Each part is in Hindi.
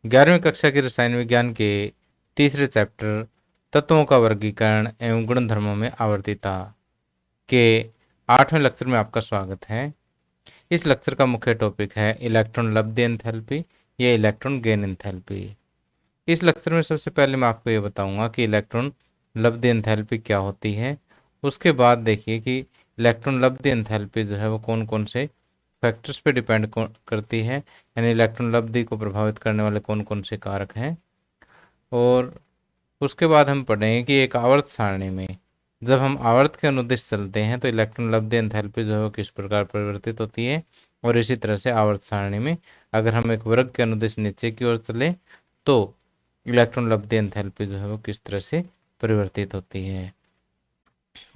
11वीं कक्षा के रसायन विज्ञान के तीसरे चैप्टर तत्वों का वर्गीकरण एवं गुणधर्मों में आवर्तीता के 8वें लेक्चर में आपका स्वागत है। इस लेक्चर का मुख्य टॉपिक है इलेक्ट्रॉन लब्ध एंथैल्पी या इलेक्ट्रॉन गेन एंथैल्पी। इस लेक्चर में सबसे पहले मैं आपको ये बताऊंगा कि इलेक्ट्रॉन लब्ध एंथैल्पी क्या होती है। उसके बाद देखिए कि इलेक्ट्रॉन लब्ध एंथैल्पी जो है वो कौन कौन से फैक्टर्स पे डिपेंड करती है, यानी इलेक्ट्रॉन लब्धि को प्रभावित करने वाले कौन कौन से कारक हैं। और उसके बाद हम पढ़ेंगे कि एक आवर्त सारणी में जब हम आवर्त के अनुदिश चलते हैं तो इलेक्ट्रॉन लब्धि एंथैल्पी जो है वो किस प्रकार परिवर्तित होती है। और इसी तरह से आवर्त सारणी में अगर हम एक वर्ग के अनुदिश नीचे की ओर चले तो इलेक्ट्रॉन लब्धि एंथैल्पी जो है वो किस तरह से परिवर्तित होती है।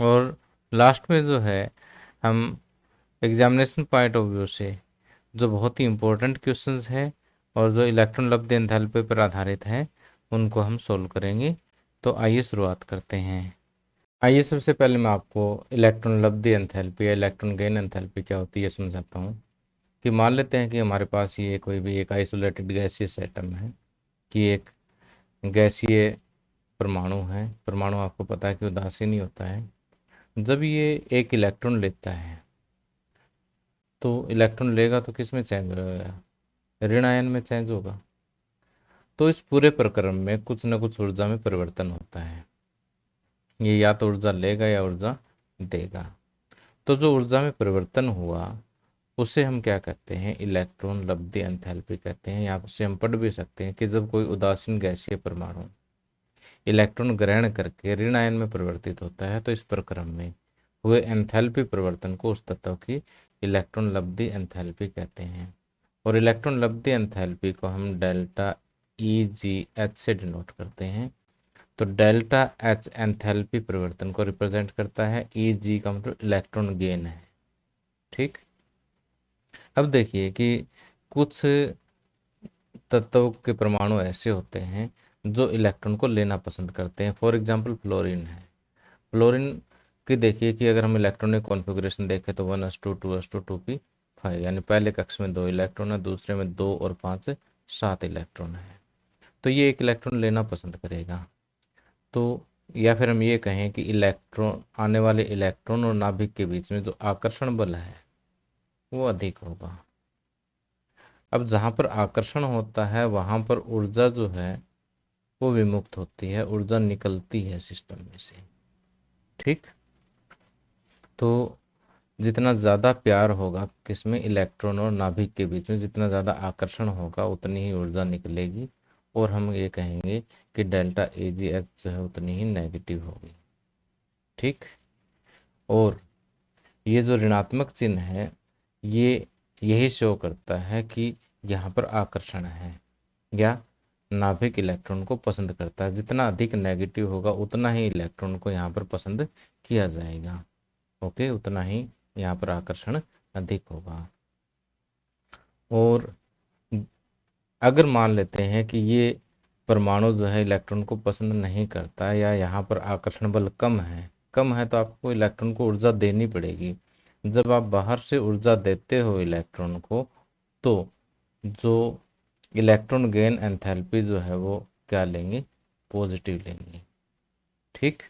और लास्ट में जो है हम एग्जामिनेशन पॉइंट ऑफ व्यू से जो बहुत ही इंपॉर्टेंट क्वेश्चंस है और जो इलेक्ट्रॉन लब्ध एंथैल्पी पर आधारित है उनको हम सोल्व करेंगे। तो आइए शुरुआत करते हैं। आइए सबसे पहले मैं आपको इलेक्ट्रॉन लब्ध एंथैल्पी या इलेक्ट्रॉन गेन एंथैल्पी क्या होती है समझाता हूँ। कि मान लेते हैं कि हमारे पास ये कोई भी एक आइसोलेटेड गैसियस एटम है, कि एक गैसीय परमाणु है। परमाणु आपको पता है कि उदासीन ही होता है। जब ये एक इलेक्ट्रॉन लेता है तो इलेक्ट्रॉन लेगा तो किस में चेंज होगा, ऋण आयन में चेंज होगा। तो इस पूरे प्रक्रम में कुछ न कुछ ऊर्जा में परिवर्तन होता है। ये या तो ऊर्जा लेगा या ऊर्जा देगा। तो जो ऊर्जा में परिवर्तन हुआ उसे हम क्या कहते हैं, इलेक्ट्रॉन लब्धि एंथैल्पी कहते हैं। यहाँ से हम पढ़ भी सकते हैं कि जब कोई उदासीन गैसीय परमाणु इलेक्ट्रॉन ग्रहण करके ऋण आयन में परिवर्तित होता है तो इस प्रक्रम में हुए एंथैल्पी परिवर्तन को उस तत्व की इलेक्ट्रॉन लब्धि एंथैल्पी कहते हैं। और इलेक्ट्रॉन लब्धि एंथैल्पी को हम डेल्टा EgH से डिनोट करते हैं। तो डेल्टा H एंथैल्पी परिवर्तन को रिप्रेजेंट करता है। Eg का मतलब इलेक्ट्रॉन गेन है। ठीक, अब देखिए कि कुछ तत्व के परमाणु ऐसे होते हैं जो इलेक्ट्रॉन को लेना पसंद करते हैं। फॉर एग्जाम्पल फ्लोरीन है। फ्लोरीन की देखिए कि अगर हम इलेक्ट्रॉनिक कॉन्फ़िगरेशन देखें तो 1s2 2s2 2p5, यानी पहले कक्ष में 2 इलेक्ट्रॉन है, दूसरे में 2 और 5 7 इलेक्ट्रॉन है। तो ये एक इलेक्ट्रॉन लेना पसंद करेगा। तो या फिर हम ये कहें कि इलेक्ट्रॉन आने वाले इलेक्ट्रॉन और नाभिक के बीच में जो आकर्षण बल है वो अधिक होगा। अब जहाँ पर आकर्षण होता है वहाँ पर ऊर्जा जो है वो विमुक्त होती है, ऊर्जा निकलती है सिस्टम में से। ठीक, तो जितना ज़्यादा प्यार होगा किसमें, इलेक्ट्रॉन और नाभिक के बीच में, जितना ज़्यादा आकर्षण होगा उतनी ही ऊर्जा निकलेगी। और हम ये कहेंगे कि डेल्टा AgH जो है उतनी ही नेगेटिव होगी। ठीक, और ये जो ऋणात्मक चिन्ह है ये यही शो करता है कि यहाँ पर आकर्षण है या नाभिक इलेक्ट्रॉन को पसंद करता है। जितना अधिक नेगेटिव होगा उतना ही इलेक्ट्रॉन को यहाँ पर पसंद किया जाएगा। ओके, उतना ही यहाँ पर आकर्षण अधिक होगा। और अगर मान लेते हैं कि ये परमाणु जो है इलेक्ट्रॉन को पसंद नहीं करता या यहाँ पर आकर्षण बल कम है तो आपको इलेक्ट्रॉन को ऊर्जा देनी पड़ेगी। जब आप बाहर से ऊर्जा देते हो इलेक्ट्रॉन को तो जो इलेक्ट्रॉन गेन एंथैल्पी जो है वो क्या लेंगे, पॉजिटिव लेंगे। ठीक,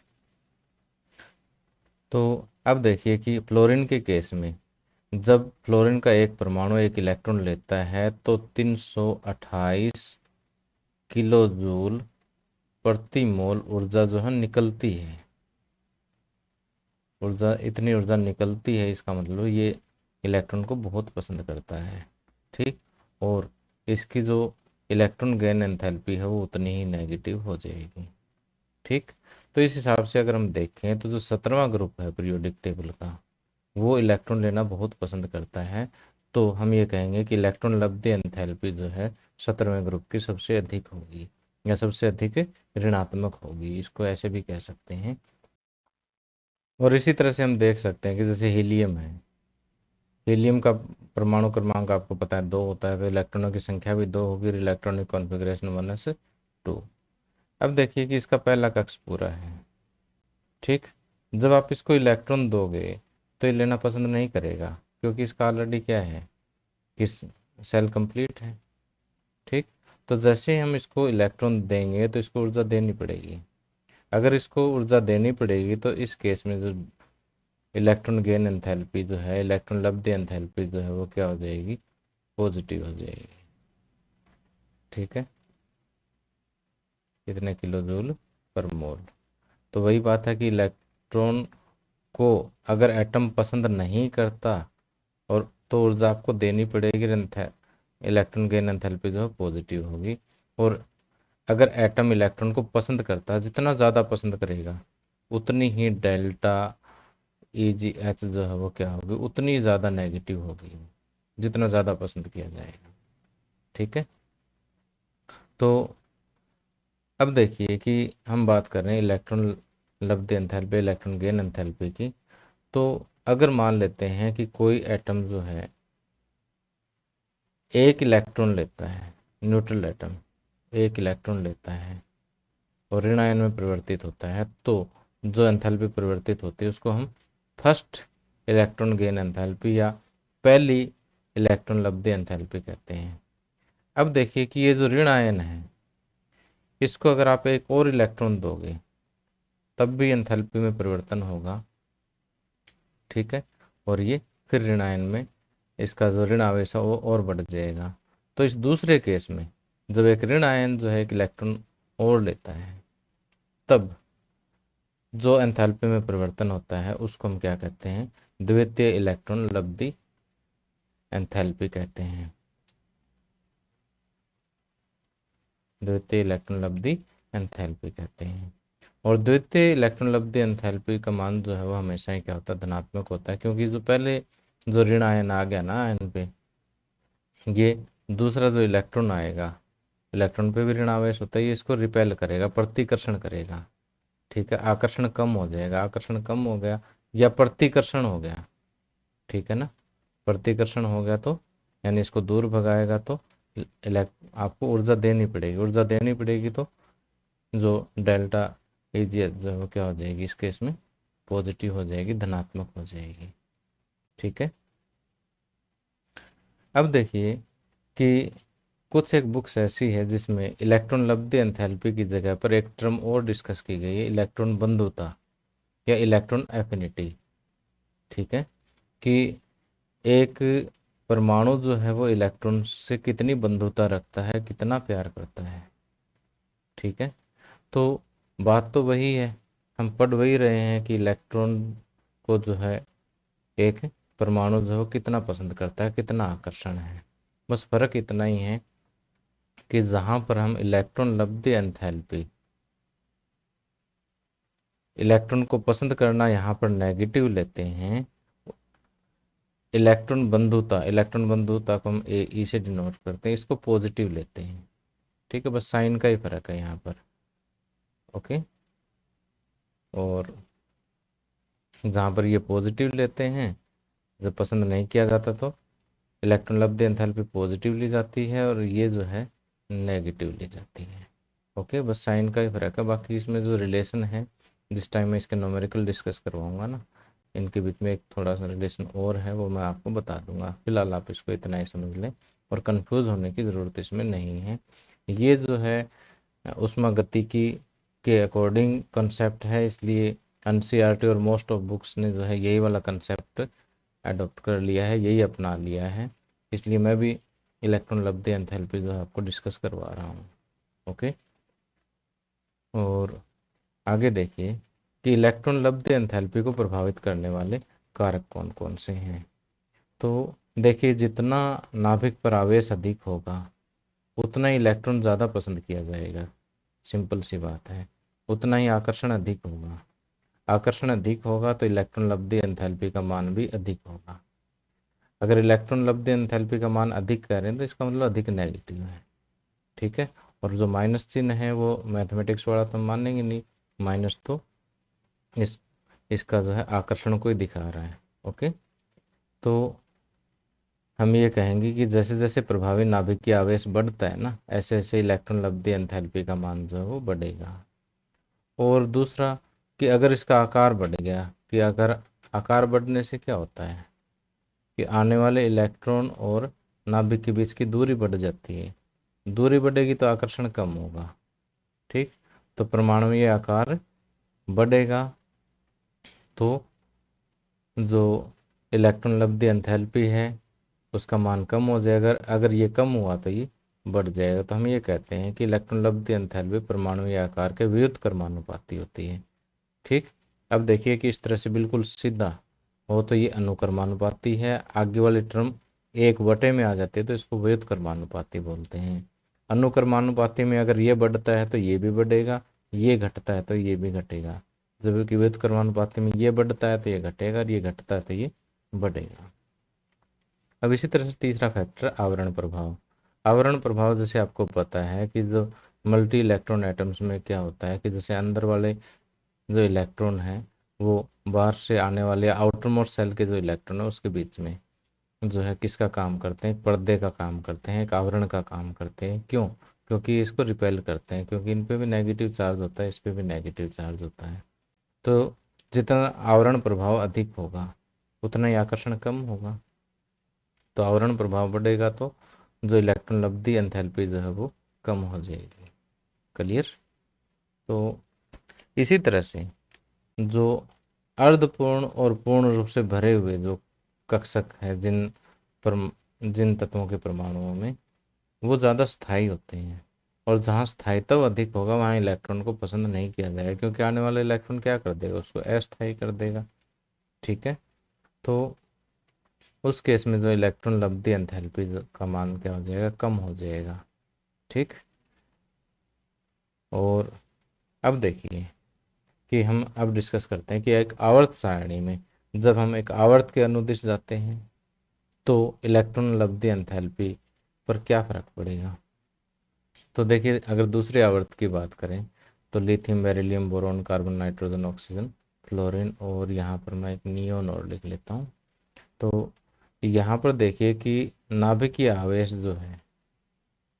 तो अब देखिए कि फ्लोरीन के केस में जब फ्लोरीन का एक परमाणु एक इलेक्ट्रॉन लेता है तो 328 किलो जूल प्रति मोल ऊर्जा जो है निकलती है। ऊर्जा, इतनी ऊर्जा निकलती है, इसका मतलब ये इलेक्ट्रॉन को बहुत पसंद करता है। ठीक, और इसकी जो इलेक्ट्रॉन गेन एंथैल्पी है वो उतनी ही नेगेटिव हो जाएगी। ठीक, तो इस हिसाब से अगर हम देखें तो जो 17वां ग्रुप है पीरियोडिक टेबल का वो इलेक्ट्रॉन लेना बहुत पसंद करता है। तो हम ये कहेंगे कि इलेक्ट्रॉन लब्धि एंथैल्पी जो है 17वें ग्रुप की सबसे अधिक होगी या सबसे अधिक ऋणात्मक होगी, इसको ऐसे भी कह सकते हैं। और इसी तरह से हम देख सकते हैं कि जैसे हीलियम है, हीलियम का परमाणु क्रमांक आपको पता है 2 होता है, तो इलेक्ट्रॉनों की संख्या भी 2 होगी। Electronic configuration 1s2। अब देखिए कि इसका पहला कक्ष पूरा है। ठीक, जब आप इसको इलेक्ट्रॉन दोगे तो ये लेना पसंद नहीं करेगा क्योंकि इसका ऑलरेडी क्या है कि सेल कंप्लीट है। ठीक, तो जैसे हम इसको इलेक्ट्रॉन देंगे तो इसको ऊर्जा देनी पड़ेगी। अगर इसको ऊर्जा देनी पड़ेगी तो इस केस में जो इलेक्ट्रॉन गेन एंथैल्पी जो है, इलेक्ट्रॉन लब्धि एंथैल्पी जो है वो क्या हो जाएगी, पॉजिटिव हो जाएगी। ठीक है, कितने किलो जूल पर मोल। तो वही बात है कि इलेक्ट्रॉन को अगर एटम पसंद नहीं करता और तो ऊर्जा आपको देनी पड़ेगी, इलेक्ट्रॉन गेन एंथैल्पी जो है पॉजिटिव होगी। और अगर एटम इलेक्ट्रॉन को पसंद करता है, जितना ज़्यादा पसंद करेगा उतनी ही डेल्टा EgH जो है वो क्या होगी, उतनी ज़्यादा नेगेटिव होगी, जितना ज़्यादा पसंद किया जाएगा। ठीक है, तो अब देखिए कि हम बात कर रहे हैं इलेक्ट्रॉन लब्धि एंथैल्पी, इलेक्ट्रॉन गेन एंथैल्पी की। तो अगर मान लेते हैं कि कोई एटम जो है एक इलेक्ट्रॉन लेता है, न्यूट्रल एटम एक इलेक्ट्रॉन लेता है और ऋण आयन में परिवर्तित होता है, तो जो एंथैल्पी परिवर्तित होती है उसको हम फर्स्ट इलेक्ट्रॉन गेन एंथैल्पी या पहली इलेक्ट्रॉन लब्धि एंथैल्पी कहते हैं। अब देखिए कि ये जो ऋण आयन है, इसको अगर आप एक और इलेक्ट्रॉन दोगे तब भी एंथैल्पी में परिवर्तन होगा। ठीक है, और ये फिर ऋण आयन में इसका जो ऋण आवेश है वो और बढ़ जाएगा। तो इस दूसरे केस में जब एक ऋण आयन जो है एक इलेक्ट्रॉन और लेता है, तब जो एंथैल्पी में परिवर्तन होता है उसको हम क्या कहते हैं, द्वितीय इलेक्ट्रॉन लब्धि एंथैल्पी कहते हैं। द्वितीय इलेक्ट्रॉन लब्धि एंथैल्पी कहते हैं। और द्वितीय इलेक्ट्रॉन लब्धि एंथैल्पी का मान जो है वो हमेशा ही क्या होता है, धनात्मक होता है, क्योंकि जो पहले जो ऋण आयन आ गया ना आयन पे, ये दूसरा जो इलेक्ट्रॉन आएगा, इलेक्ट्रॉन पे भी ऋण आवेश होता है, ये इसको रिपेल करेगा, प्रतिकर्षण करेगा। ठीक है, आकर्षण कम हो जाएगा, आकर्षण कम हो गया या प्रतिकर्षण हो गया। ठीक है ना, प्रतिकर्षण हो गया तो यानी इसको दूर भगाएगा तो आपको ऊर्जा देनी पड़ेगी, ऊर्जा देनी पड़ेगी तो जो डेल्टा एजी जो है वो क्या हो जाएगी, इस केस में पॉजिटिव हो जाएगी, धनात्मक हो जाएगी। ठीक है, अब देखिए कि कुछ एक बुक्स ऐसी है जिसमें इलेक्ट्रॉन लब्धि एंथैल्पी की जगह पर एक टर्म और डिस्कस की गई है, इलेक्ट्रॉन बंधुता या इलेक्ट्रॉन एफिनिटी। ठीक है, कि एक परमाणु जो है वो इलेक्ट्रॉन से कितनी बंधुता रखता है, कितना प्यार करता है। ठीक है, तो बात तो वही है, हम पढ़ वही रहे हैं कि इलेक्ट्रॉन को जो है एक परमाणु जो है वो कितना पसंद करता है, कितना आकर्षण है। बस फर्क इतना ही है कि जहाँ पर हम इलेक्ट्रॉन लब्धि एंथैल्पी, इलेक्ट्रॉन को पसंद करना यहाँ पर नेगेटिव लेते हैं, इलेक्ट्रॉन बंधुता को हम ए से डिनोट करते हैं, इसको पॉजिटिव लेते हैं। ठीक है, बस साइन का ही फर्क है यहाँ पर। ओके, और जहाँ पर ये पॉजिटिव लेते हैं, जब पसंद नहीं किया जाता तो इलेक्ट्रॉन लब्धि एंथैल्पी पॉजिटिव ली जाती है और ये जो है नेगेटिव ली जाती है। ओके, बस साइन का ही फर्क है, बाकी इसमें जो रिलेशन है, जिस टाइम मैं इसके न्यूमेरिकल डिस्कस करवाऊंगा ना, इनके बीच में एक थोड़ा सा रिलेशन और है, वो मैं आपको बता दूंगा। फिलहाल आप इसको इतना ही समझ लें और कंफ्यूज होने की ज़रूरत इसमें नहीं है। ये जो है ऊष्मागतिकी के अकॉर्डिंग कंसेप्ट है, इसलिए एनसीईआरटी और मोस्ट ऑफ बुक्स ने जो है यही वाला कंसेप्ट अडॉप्ट कर लिया है, यही अपना लिया है। इसलिए मैं भी इलेक्ट्रॉन लब्धि एंथैल्पी जो है आपको डिस्कस करवा रहा हूँ। ओके, और आगे देखिए कि इलेक्ट्रॉन लब्धि एंथैल्पी को प्रभावित करने वाले कारक कौन कौन से हैं। तो देखिए, जितना नाभिक पर आवेश अधिक होगा उतना ही इलेक्ट्रॉन ज़्यादा पसंद किया जाएगा, सिंपल सी बात है। उतना ही आकर्षण अधिक होगा, आकर्षण अधिक होगा तो इलेक्ट्रॉन लब्धि एंथैल्पी का मान भी अधिक होगा। अगर इलेक्ट्रॉन लब्धि एंथैल्पी का मान अधिक कह रहे हैं तो इसका मतलब अधिक नेगेटिव है। ठीक है, और जो माइनस चिन्ह है वो मैथमेटिक्स वाला तो मानेंगे नहीं, माइनस तो इस इसका जो है आकर्षण को ही दिखा रहा है। ओके, तो हम ये कहेंगे कि जैसे जैसे प्रभावी नाभिकीय आवेश बढ़ता है ना, ऐसे ऐसे इलेक्ट्रॉन लब्धि एंथैल्पी का मान जो है वो बढ़ेगा। और दूसरा कि अगर इसका आकार बढ़ गया, कि अगर आकार बढ़ने से क्या होता है कि आने वाले इलेक्ट्रॉन और नाभिक के बीच की दूरी बढ़ जाती है, दूरी बढ़ेगी तो आकर्षण कम होगा। ठीक, तो परमाणुीय आकार बढ़ेगा तो जो इलेक्ट्रॉन लब्धि एंथैल्पी है उसका मान कम हो जाएगा। अगर ये कम हुआ तो ये बढ़ जाएगा। तो हम ये कहते हैं कि इलेक्ट्रॉन लब्धि एंथैल्पी परमाणुीय आकार के व्युत्क्रमानुपाती होती है। ठीक, अब देखिए कि इस तरह से बिल्कुल सीधा हो तो ये अनुक्रमानुपाती है। आगे वाली टर्म एक बटे में आ जाती है तो इसको व्युत्क्रमानुपाती बोलते हैं। अनुक्रमानुपाती में अगर ये बढ़ता है तो ये भी बढ़ेगा, ये घटता है तो ये भी घटेगा। जबकि व्युत्क्रमानुपाती में ये बढ़ता है तो ये घटेगा और ये घटता है तो ये बढ़ेगा। अब इसी तरह से तीसरा फैक्टर आवरण प्रभाव। आवरण प्रभाव जैसे आपको पता है कि जो मल्टी इलेक्ट्रॉन एटम्स में क्या होता है कि जैसे अंदर वाले जो इलेक्ट्रॉन है वो बाहर से आने वाले आउटर मोस्ट सेल के जो इलेक्ट्रॉन है उसके बीच में जो है किसका काम करते हैं, पर्दे का काम करते हैं, एक आवरण का काम करते हैं। क्यों? क्योंकि इसको रिपेल करते हैं, क्योंकि इन पे भी नेगेटिव चार्ज होता है, इस पे भी नेगेटिव चार्ज होता है। तो जितना आवरण प्रभाव अधिक होगा उतना ही आकर्षण कम होगा। तो आवरण प्रभाव बढ़ेगा तो जो इलेक्ट्रॉन लब्धि एंथैल्पी जो है वो कम हो जाएगी। क्लियर? तो इसी तरह से जो अर्धपूर्ण और पूर्ण रूप से भरे हुए जो कक्षक है जिन तत्वों के परमाणुओं में वो ज़्यादा स्थायी होते हैं। और जहाँ स्थायित्व अधिक होगा वहाँ इलेक्ट्रॉन को पसंद नहीं किया जाएगा, क्योंकि आने वाला इलेक्ट्रॉन क्या कर देगा, उसको अस्थायी कर देगा। ठीक है, तो उस केस में जो इलेक्ट्रॉन लब्धि एंथैल्पी का मान क्या हो जाएगा, कम हो जाएगा। ठीक, और अब देखिए कि हम अब डिस्कस करते हैं कि एक आवर्त सारणी में जब हम एक आवर्त के अनुदिश जाते हैं तो इलेक्ट्रॉन लब्धि एंथैल्पी पर क्या फर्क पड़ेगा। तो देखिए अगर दूसरे आवर्त की बात करें तो lithium, beryllium, boron, carbon, nitrogen, oxygen, fluorine और यहाँ पर मैं एक नियोन और लिख लेता हूँ। तो यहाँ पर देखिए कि नाभिकीय आवेश जो है,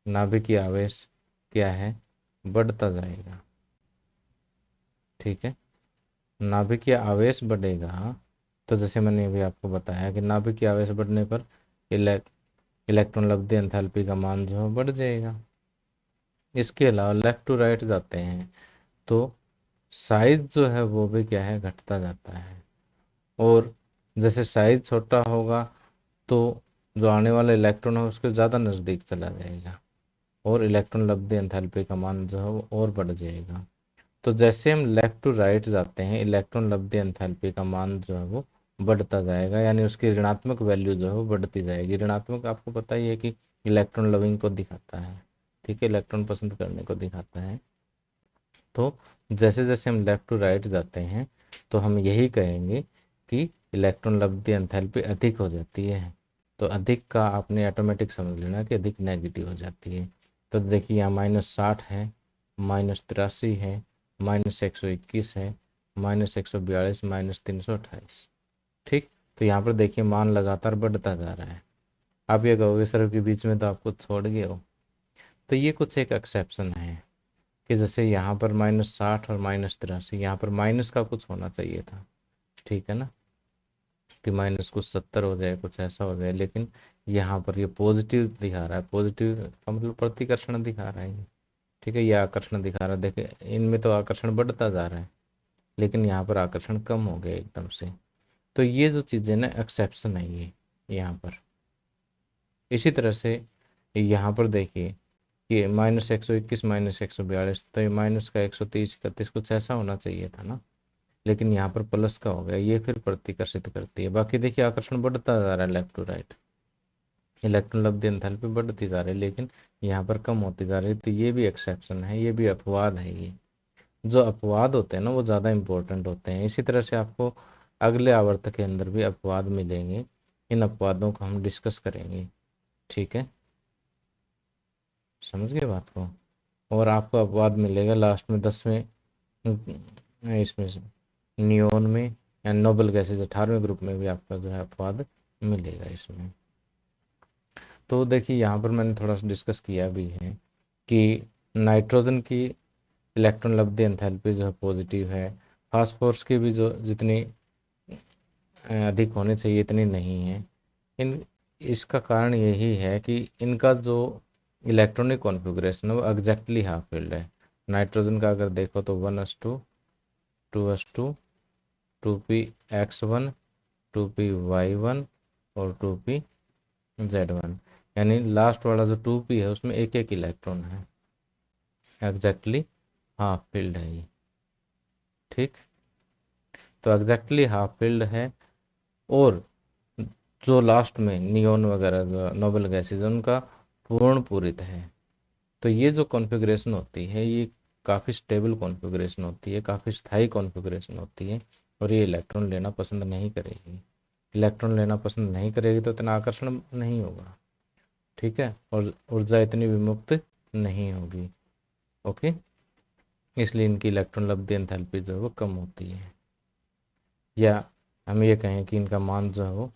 नाभिकीय आवेश क्या है, बढ़ता जाएगा। ठीक है, नाभिकीय आवेश बढ़ेगा तो जैसे मैंने अभी आपको बताया कि नाभिकीय आवेश बढ़ने पर इलेक्ट्रॉन लब्धि एंथैल्पी का मान जो है बढ़ जाएगा। इसके अलावा लेफ्ट टू राइट जाते हैं तो साइज जो है वो भी क्या है, घटता जाता है। और जैसे साइज छोटा होगा तो जो आने वाला इलेक्ट्रॉन है उसके ज़्यादा नज़दीक चला जाएगा और इलेक्ट्रॉन लब्धि एंथैल्पी का मान जो है वो और बढ़ जाएगा। तो जैसे हम लेफ्ट टू राइट जाते हैं इलेक्ट्रॉन लब्धि एंथैल्पी का मान जो है वो बढ़ता जाएगा, यानी उसकी ऋणात्मक वैल्यू जो है वो बढ़ती जाएगी। ऋणात्मक आपको पता ही है कि इलेक्ट्रॉन लविंग को दिखाता है। ठीक है, इलेक्ट्रॉन पसंद करने को दिखाता है। तो जैसे जैसे हम लेफ्ट टू राइट जाते हैं तो हम यही कहेंगे कि इलेक्ट्रॉन लब्धि एंथैल्पी अधिक हो जाती है। तो अधिक का आपने ऑटोमेटिक समझ लेना कि अधिक नेगेटिव हो जाती है। तो देखिए यहाँ -60 है, -83 है, -121 है, -142, -328। ठीक, तो यहाँ पर देखिए मान लगातार बढ़ता जा रहा है। आप ये कहोगे सर के बीच में तो आप कुछ छोड़ गए हो। तो ये कुछ एक एक्सेप्शन है कि जैसे यहाँ पर -60 और -83, यहाँ पर माइनस का कुछ होना चाहिए था। ठीक है ना, कि माइनस कुछ 70 हो जाए, कुछ ऐसा हो जाए, लेकिन यहाँ पर ये पॉजिटिव दिखा रहा है। पॉजिटिव का मतलब प्रतिकर्षण दिखा रहा है ये। ठीक है, ये आकर्षण दिखा रहा है। देखिए इनमें तो आकर्षण बढ़ता जा रहा है लेकिन यहाँ पर आकर्षण कम हो गया एकदम से। तो ये जो चीज़ें ना एक्सेप्शन है ये यहाँ पर। इसी तरह से यहाँ पर देखिए कि -121, -142, तो ये माइनस का 130, 31 कुछ ऐसा होना चाहिए था ना, लेकिन यहाँ पर प्लस का हो गया। ये फिर प्रतिकर्षित करती है। बाकी देखिए आकर्षण बढ़ता जा रहा है लेफ्ट टू राइट, इलेक्ट्रॉन लब्धि एंथैल्पी बढ़ती जा रही है लेकिन यहाँ पर कम होती जा रही है। तो ये भी एक्सेप्शन है, ये भी अपवाद है। ये जो अपवाद होते हैं ना वो ज़्यादा इंपॉर्टेंट होते हैं। इसी तरह से आपको अगले आवर्त के अंदर भी अपवाद मिलेंगे, इन अपवादों को हम डिस्कस करेंगे। ठीक है, समझ गए बात को। और आपको अपवाद मिलेगा लास्ट में 10वें इसमें से नियोन में या नोबल गैसेज 18वें ग्रुप में भी आपका जो है अपवाद मिलेगा इसमें। तो देखिए यहाँ पर मैंने थोड़ा सा डिस्कस किया भी है कि नाइट्रोजन की इलेक्ट्रॉन लब्धि एंथैल्पी जो है पॉजिटिव है। फास्फोरस की भी जो जितनी अधिक होनी चाहिए इतनी नहीं है। इन इसका कारण यही है कि इनका जो इलेक्ट्रॉनिक कॉन्फ़िगरेशन वो एग्जैक्टली हाफ फिल्ड है। नाइट्रोजन का अगर देखो तो 1s2, 2s2, 2p(x1), 2p(y1) और 2p(z1), यानी लास्ट वाला जो 2p है उसमें एक एक इलेक्ट्रॉन है, एग्जैक्टली हाफ फील्ड है ये। ठीक, तो एग्जैक्टली हाफ फील्ड है। और जो लास्ट में नियोन वगैरह जो नोबल गैसेज उनका पूर्ण पूरित है। तो ये जो कॉन्फ़िगरेशन होती है ये काफ़ी स्टेबल कॉन्फ़िगरेशन होती है, काफ़ी स्थायी कॉन्फ़िगरेशन होती है, और ये इलेक्ट्रॉन लेना पसंद नहीं करेगी। इलेक्ट्रॉन लेना पसंद नहीं करेगी तो इतना आकर्षण नहीं होगा, ठीक है, और ऊर्जा इतनी विमुक्त नहीं होगी। ओके, इसलिए इनकी इलेक्ट्रॉन लब्धि एंथैल्पी जो है वो कम होती है। या हम ये कहें कि इनका मान जो है वो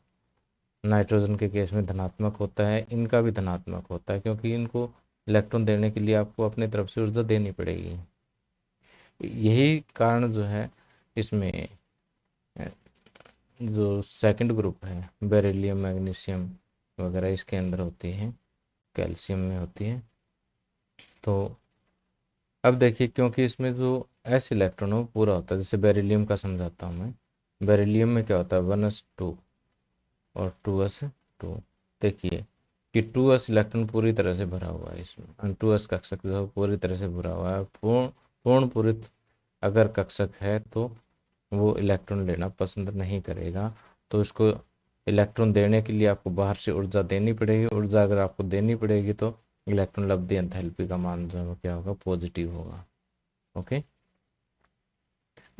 नाइट्रोजन के केस में धनात्मक होता है, इनका भी धनात्मक होता है, क्योंकि इनको इलेक्ट्रॉन देने के लिए आपको अपनी तरफ से ऊर्जा देनी पड़ेगी। यही कारण जो है इसमें जो सेकंड ग्रुप है बेरिलियम, मैग्नीशियम वगैरह इसके अंदर होती है, कैल्शियम में होती है। तो अब देखिए, क्योंकि इसमें जो एस इलेक्ट्रॉन है वो पूरा होता है, जैसे बेरिलियम का समझाता हूँ मैं। बेरिलियम में क्या होता है, 1s2 और 2s2। देखिए कि 2s इलेक्ट्रॉन पूरी तरह से भरा हुआ है इसमें, 2s कक्षक जो है पूरी तरह से भरा हुआ है। पूर्ण पूरित अगर कक्षक है तो वो इलेक्ट्रॉन लेना पसंद नहीं करेगा। तो इसको इलेक्ट्रॉन देने के लिए आपको बाहर से ऊर्जा देनी पड़ेगी। ऊर्जा अगर आपको देनी पड़ेगी तो इलेक्ट्रॉन लब्धि एंथैल्पी का मान जो है वो क्या होगा, पॉजिटिव होगा। ओके,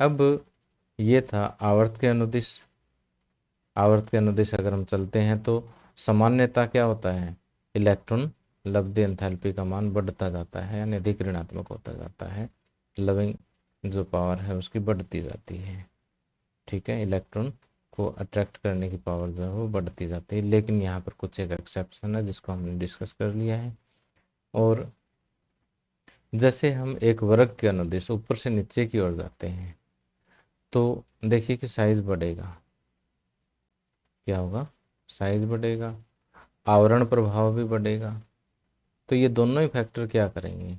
अब ये था आवर्त के अनुदिश। आवर्त के अनुदिश अगर हम चलते हैं तो सामान्यता क्या होता है, इलेक्ट्रॉन लब्धि एंथैल्पी का मान बढ़ता जाता है, यानी अधिक ऋणात्मक होता जाता है। लविंग जो पावर है उसकी बढ़ती जाती है, ठीक है, इलेक्ट्रॉन को अट्रैक्ट करने की पावर जो है वो बढ़ती जाती है। लेकिन यहाँ पर कुछ एक एक्सेप्शन है जिसको हमने डिस्कस कर लिया है। और जैसे हम एक वर्ग के अनुदिश ऊपर से नीचे की ओर जाते हैं तो देखिए कि साइज बढ़ेगा। क्या होगा, साइज बढ़ेगा, आवरण प्रभाव भी बढ़ेगा। तो ये दोनों ही फैक्टर क्या करेंगे,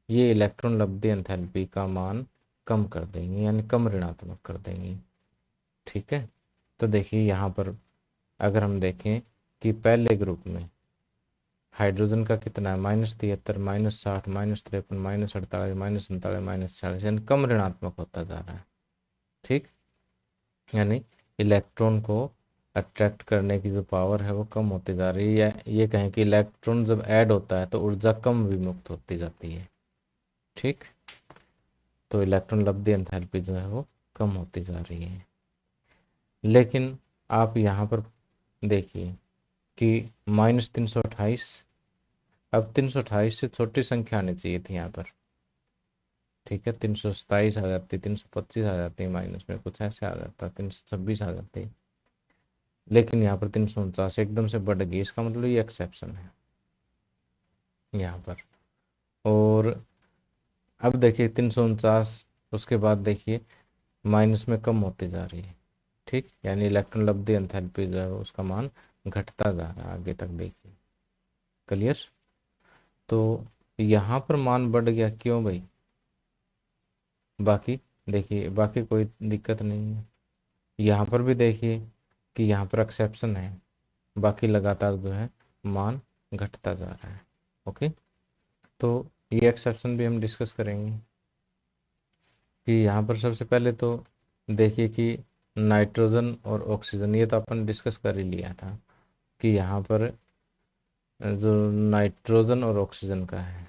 ये इलेक्ट्रॉन लब्धि एंथैल्पी का मान कम कर देंगे, यानी कम ऋणात्मक कर देंगे। ठीक है, तो देखिए यहाँ पर अगर हम देखें कि पहले ग्रुप में हाइड्रोजन का कितना है, -73, -60, -53, -48, -39, -40, यानी कम ऋणात्मक होता जा रहा है। ठीक, यानी इलेक्ट्रॉन को अट्रैक्ट करने की जो पावर है वो कम होती जा रही है। ये कहें कि इलेक्ट्रॉन जब ऐड होता है तो ऊर्जा कम विमुक्त होती जाती है। ठीक, तो इलेक्ट्रॉन लब्धि एंथैल्पी जो है वो कम होती जा रही है। लेकिन आप यहाँ पर देखिए कि -328, अब 328 से छोटी संख्या आनी चाहिए थी यहाँ पर। ठीक है, 327 आ जाती, 325 आ जाती, माइनस में कुछ ऐसे आ जाता, 326 आ जाती। लेकिन यहाँ पर 349 एकदम से बढ़ गई, इसका मतलब ये एक्सेप्शन है यहाँ पर। और अब देखिए 349 उसके बाद देखिए माइनस में कम होती जा रही है। ठीक, यानी इलेक्ट्रॉन लब्धि एंथैल्पी जो है उसका मान घटता जा रहा है आगे तक। देखिए क्लियर, तो यहाँ पर मान बढ़ गया, क्यों भाई, बाकी देखिए बाकी कोई दिक्कत नहीं है। यहाँ पर भी देखिए कि यहाँ पर एक्सेप्शन है, बाकी लगातार जो है मान घटता जा रहा है। ओके, तो ये एक्सेप्शन भी हम डिस्कस करेंगे कि यहाँ पर सबसे पहले तो देखिए कि नाइट्रोजन और ऑक्सीजन, ये तो अपन डिस्कस कर ही लिया था कि यहाँ पर जो नाइट्रोजन और ऑक्सीजन का है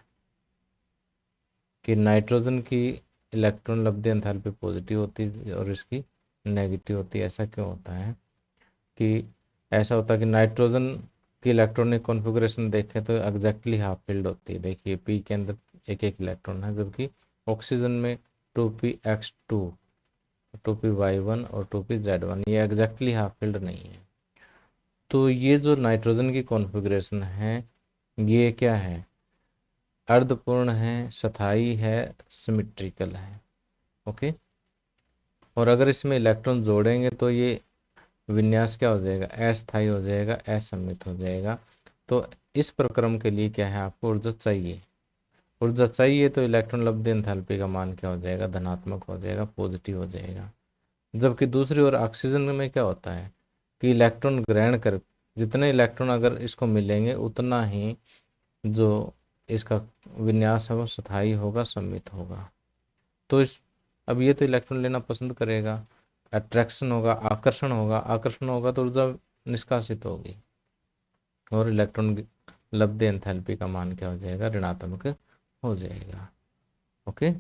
कि नाइट्रोजन की इलेक्ट्रॉन लब्धि एंथैल्पी पॉजिटिव होती है और इसकी नेगेटिव होती है। ऐसा क्यों होता है कि ऐसा होता है कि नाइट्रोजन की इलेक्ट्रॉनिक कॉन्फ़िगरेशन देखें तो एग्जैक्टली हाफ फील्ड होती है। देखिए पी के अंदर एक एक इलेक्ट्रॉन है, जबकि ऑक्सीजन में 2p(x2), 2p(y1) और 2p(z1), ये एग्जैक्टली हाफ फील्ड नहीं है। तो ये जो नाइट्रोजन की कॉन्फ़िगरेशन है ये क्या है, अर्धपूर्ण है, स्थायी है, सिमिट्रिकल है। ओके, और अगर इसमें इलेक्ट्रॉन जोड़ेंगे तो ये विन्यास क्या हो जाएगा, अस्थायी हो जाएगा, असममित हो जाएगा। तो इस प्रक्रम के लिए क्या है, आपको ऊर्जा चाहिए। ऊर्जा चाहिए तो इलेक्ट्रॉन लब्ध एंथैल्पी का मान क्या हो जाएगा, धनात्मक हो जाएगा, पॉजिटिव हो जाएगा। जबकि दूसरी ओर ऑक्सीजन में क्या होता है कि इलेक्ट्रॉन ग्रहण कर, जितने इलेक्ट्रॉन अगर इसको मिलेंगे उतना ही जो इसका विन्यास है वो स्थायी होगा, सममित होगा। तो इस अब ये तो इलेक्ट्रॉन लेना पसंद करेगा, अट्रैक्शन होगा, आकर्षण होगा, आकर्षण होगा तो ऊर्जा निष्कासित होगी और इलेक्ट्रॉन लब्ध एंथैल्पी का मान क्या हो जाएगा, ऋणात्मक हो जाएगा। ओके।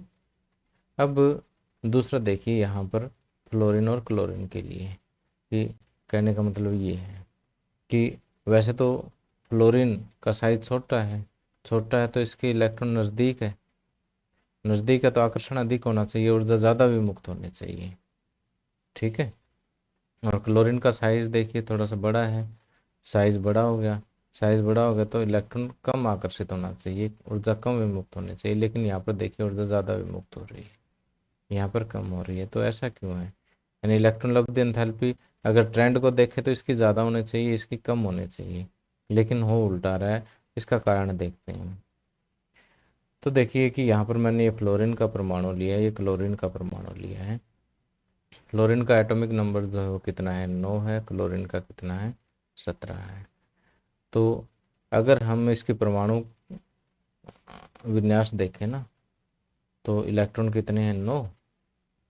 अब दूसरा देखिए यहाँ पर फ्लोरीन और क्लोरीन के लिए, कि कहने का मतलब ये है कि वैसे तो फ्लोरीन का साइज छोटा है तो इसके इलेक्ट्रॉन नज़दीक है तो आकर्षण अधिक होना चाहिए, ऊर्जा ज़्यादा विमुक्त होनी चाहिए। ठीक है। और क्लोरीन का साइज देखिए थोड़ा सा बड़ा है, साइज बड़ा हो गया तो इलेक्ट्रॉन कम आकर्षित होना चाहिए, ऊर्जा कम विमुक्त होनी चाहिए, लेकिन यहाँ पर देखिए ऊर्जा ज़्यादा विमुक्त हो रही है, यहाँ पर कम हो रही है। तो ऐसा क्यों है, यानी इलेक्ट्रॉन लब्ध एंथैल्पी अगर ट्रेंड को देखें तो इसकी ज़्यादा होनी चाहिए, इसकी कम होनी चाहिए, लेकिन हो उल्टा रहा है। इसका कारण देखते हैं। तो देखिए कि यहाँ पर मैंने ये फ्लोरीन का परमाणु लिया है, ये क्लोरीन का परमाणु लिया है। फ्लोरीन का एटॉमिक नंबर जो है वो कितना है, 9 है। क्लोरीन का कितना है, 17 है। तो अगर हम इसकी परमाणु विन्यास देखें ना, तो इलेक्ट्रॉन कितने हैं, 9।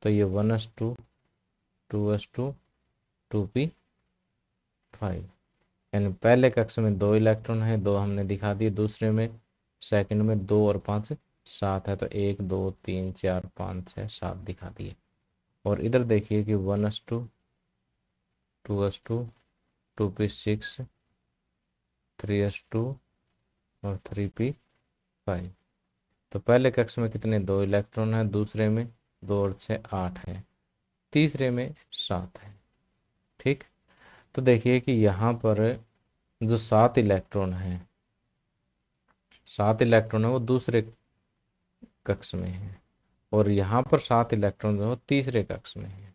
तो ये 1s2 2s2 2p5, यानी पहले कक्ष में 2 इलेक्ट्रॉन है, 2 हमने दिखा दिए। दूसरे में सेकंड में 2 और 5 7 है, तो 1 2 3 4 5 6 7 दिखा दिए। और इधर देखिए कि 1s2 2s2 2p6 3s2 और 3p5। तो पहले कक्ष में कितने, 2 इलेक्ट्रॉन है, दूसरे में 2 और 6 8 है, तीसरे में 7 है। ठीक। तो देखिए कि यहाँ पर जो 7 इलेक्ट्रॉन है वो दूसरे कक्ष में है, और यहाँ पर 7 इलेक्ट्रॉन जो है तीसरे कक्ष में है।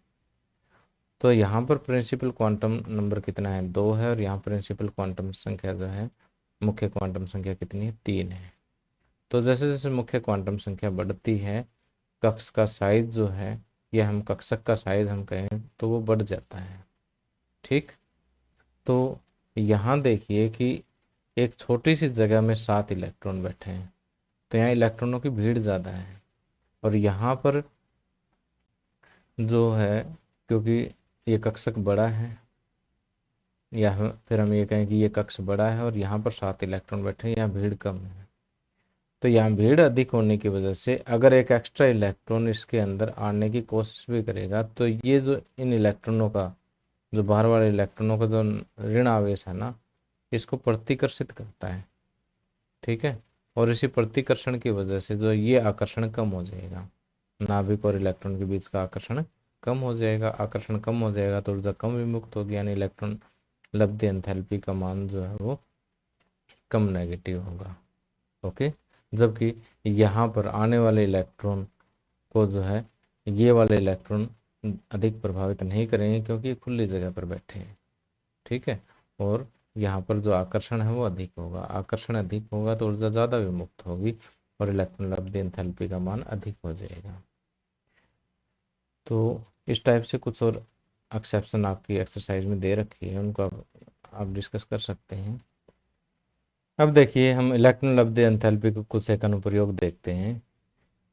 तो यहाँ पर प्रिंसिपल क्वांटम नंबर कितना है, 2 है, और यहाँ प्रिंसिपल क्वांटम संख्या जो है, मुख्य क्वांटम संख्या कितनी है, 3 है। तो जैसे जैसे मुख्य क्वांटम संख्या बढ़ती है, कक्ष का साइज जो है, या हम कक्षक का साइज हम कहें तो वो बढ़ जाता है। ठीक। तो यहाँ देखिए कि एक छोटी सी जगह में 7 इलेक्ट्रॉन बैठे हैं, तो यहाँ इलेक्ट्रॉनों की भीड़ ज़्यादा है। और यहाँ पर जो है, क्योंकि ये कक्षक बड़ा है, या फिर हम ये कहें कि ये कक्ष बड़ा है और यहाँ पर 7 इलेक्ट्रॉन बैठे हैं, यहाँ भीड़ कम है। तो यहाँ भीड़ अधिक होने की वजह से अगर एक एक्स्ट्रा इलेक्ट्रॉन इसके अंदर आने की कोशिश भी करेगा, तो ये जो इन इलेक्ट्रॉनों का, जो बाहर वाले इलेक्ट्रॉनों का जो ऋण आवेश है ना, इसको प्रतिकर्षित करता है। ठीक है। और इसी प्रतिकर्षण की वजह से जो ये आकर्षण कम हो जाएगा, नाभिक और इलेक्ट्रॉन के बीच का आकर्षण कम हो जाएगा। आकर्षण कम हो जाएगा तो ऊर्जा कम विमुक्त होगी, यानी इलेक्ट्रॉन लब्ध एंथैल्पी का मान जो है वो कम नेगेटिव होगा। ओके। जबकि यहाँ पर आने वाले इलेक्ट्रॉन को जो है, ये वाले इलेक्ट्रॉन अधिक प्रभावित नहीं करेंगे, क्योंकि खुली जगह पर बैठे हैं। ठीक है। और यहाँ पर जो आकर्षण है वो अधिक होगा, आकर्षण अधिक होगा तो ऊर्जा ज़्यादा विमुक्त होगी और इलेक्ट्रॉन लब्ध एंथैल्पी का मान अधिक हो जाएगा। तो इस टाइप से कुछ और एक्सेप्शन आपकी एक्सरसाइज में दे रखी है, उनको आप डिस्कस कर सकते हैं। अब देखिए हम इलेक्ट्रॉन लब्ध एंथैल्पी को कुछ एक अनुप्रयोग देखते हैं,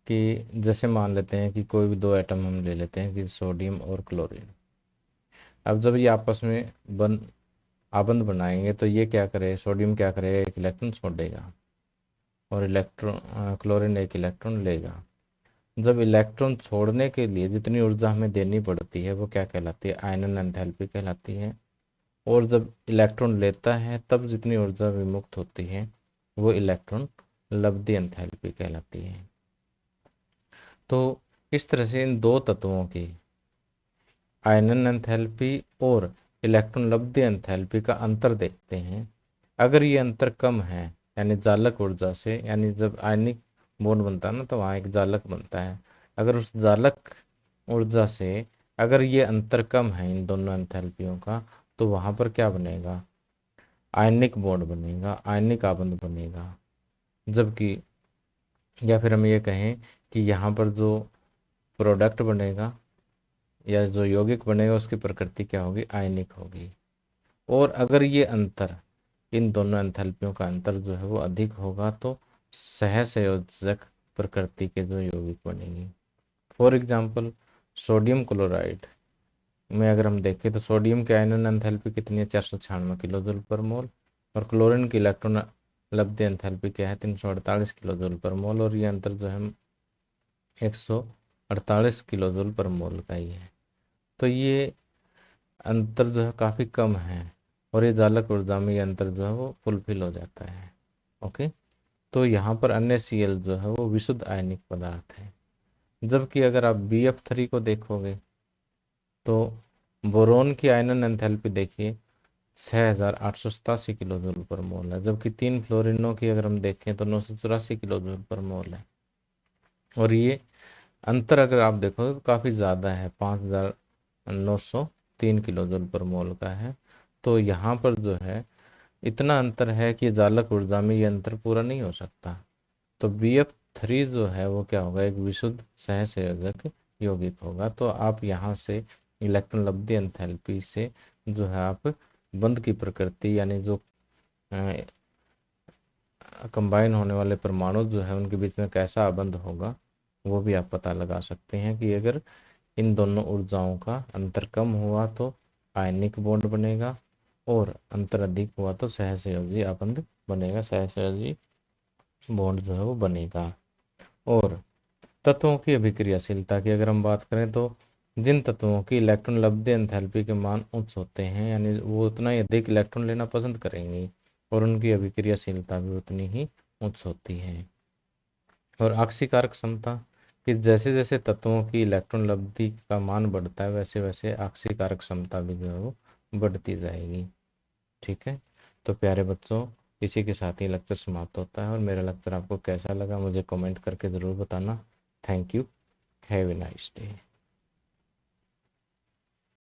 कि जैसे मान लेते हैं कि कोई भी 2 एटम हम ले लेते हैं, कि सोडियम और क्लोरीन। अब जब ये आपस में आबंध बनाएंगे तो ये क्या करे, सोडियम क्या करेगा, एक इलेक्ट्रॉन छोड़ेगा और क्लोरीन एक इलेक्ट्रॉन लेगा। जब इलेक्ट्रॉन छोड़ने के लिए जितनी ऊर्जा हमें देनी पड़ती है वो क्या कहलाती है, आयनन एंथैल्पी कहलाती है। और जब इलेक्ट्रॉन लेता है तब जितनी ऊर्जा विमुक्त होती है वो इलेक्ट्रॉन लब्ध एंथैल्पी कहलाती है। तो इस तरह से इन 2 तत्वों की आयनन एंथैल्पी और इलेक्ट्रॉन लब्ध एंथैल्पी का अंतर देखते हैं। अगर ये अंतर कम है, यानी जालक ऊर्जा से, यानी जब आयनिक बॉन्ड बनता है ना तो वहाँ एक जालक बनता है, अगर उस जालक ऊर्जा से अगर ये अंतर कम है इन दोनों एंथैल्पियों का, तो वहाँ पर क्या बनेगा, आयनिक बॉन्ड बनेगा, आयनिक आबंध बनेगा। जबकि या फिर हम ये कहें कि यहाँ पर जो प्रोडक्ट बनेगा या जो यौगिक बनेगा उसकी प्रकृति क्या होगी, आयनिक होगी। और अगर ये अंतर, इन दोनों एंथैल्पियों का अंतर जो है वो अधिक होगा तो सहसंयोजक प्रकृति के जो यौगिक बनेंगे। फॉर एग्जाम्पल सोडियम क्लोराइड में अगर हम देखें तो सोडियम की आयनन एंथैल्पी कितनी है, 496 किलो जूल पर मोल, और क्लोरीन की इलेक्ट्रॉन लब्ध एंथैल्पी क्या है, 348 किलो जूल पर मोल, और ये अंतर जो है 148 किलो जूल पर मोल का ही है। तो ये अंतर जो है काफ़ी कम है और ये जालक ऊर्जा में ये अंतर जो है वो फुलफिल हो जाता है। ओके, तो यहाँ पर NaCl जो है वो विशुद्ध आयनिक पदार्थ है। जबकि अगर आप BF3 को देखोगे तो बोरोन की आयनन एंथैल्पी देखिए 6887 किलो जूल पर मोल है, जबकि 3 फ्लोरिनों की अगर हम देखें तो 984 किलो जूल पर मोल है। और ये अंतर अगर आप देखो तो काफ़ी ज़्यादा है, 5903 किलो जूल पर मोल का है। तो यहाँ पर जो है इतना अंतर है कि जालक ऊर्जा में ये अंतर पूरा नहीं हो सकता। तो BF3 जो है वो क्या होगा, एक विशुद्ध सहसंयोजक यौगिक होगा। तो आप यहाँ से इलेक्ट्रॉन लब्धि एंथैल्पी से जो है आप बंध की प्रकृति यानी जो कंबाइन होने वाले परमाणु जो है उनके बीच में कैसा आबंध होगा वो भी आप पता लगा सकते हैं कि अगर इन दोनों ऊर्जाओं का अंतर कम हुआ तो आयनिक बॉन्ड बनेगा और अंतर अधिक हुआ तो सहसंयोजी आबंध बनेगा, सहसंयोजी बॉन्ड जो है वो बनेगा। और तत्वों की अभिक्रियाशीलता की अगर हम बात करें तो जिन तत्वों की इलेक्ट्रॉन लब्ध एंथैल्पी के मान उच्च होते हैं यानी वो उतना ही अधिक इलेक्ट्रॉन लेना पसंद करेंगे और उनकी अभिक्रियाशीलता भी उतनी ही उच्च होती है। और आक्सीकारक क्षमता कि जैसे जैसे तत्वों की इलेक्ट्रॉन लब्धि का मान बढ़ता है वैसे वैसे आक्सीकारक क्षमता भी जो है वो बढ़ती जाएगी। ठीक है, तो प्यारे बच्चों इसी के साथ ही लेक्चर समाप्त होता है और मेरा लेक्चर आपको कैसा लगा मुझे कमेंट करके ज़रूर बताना। Thank you, have a nice day.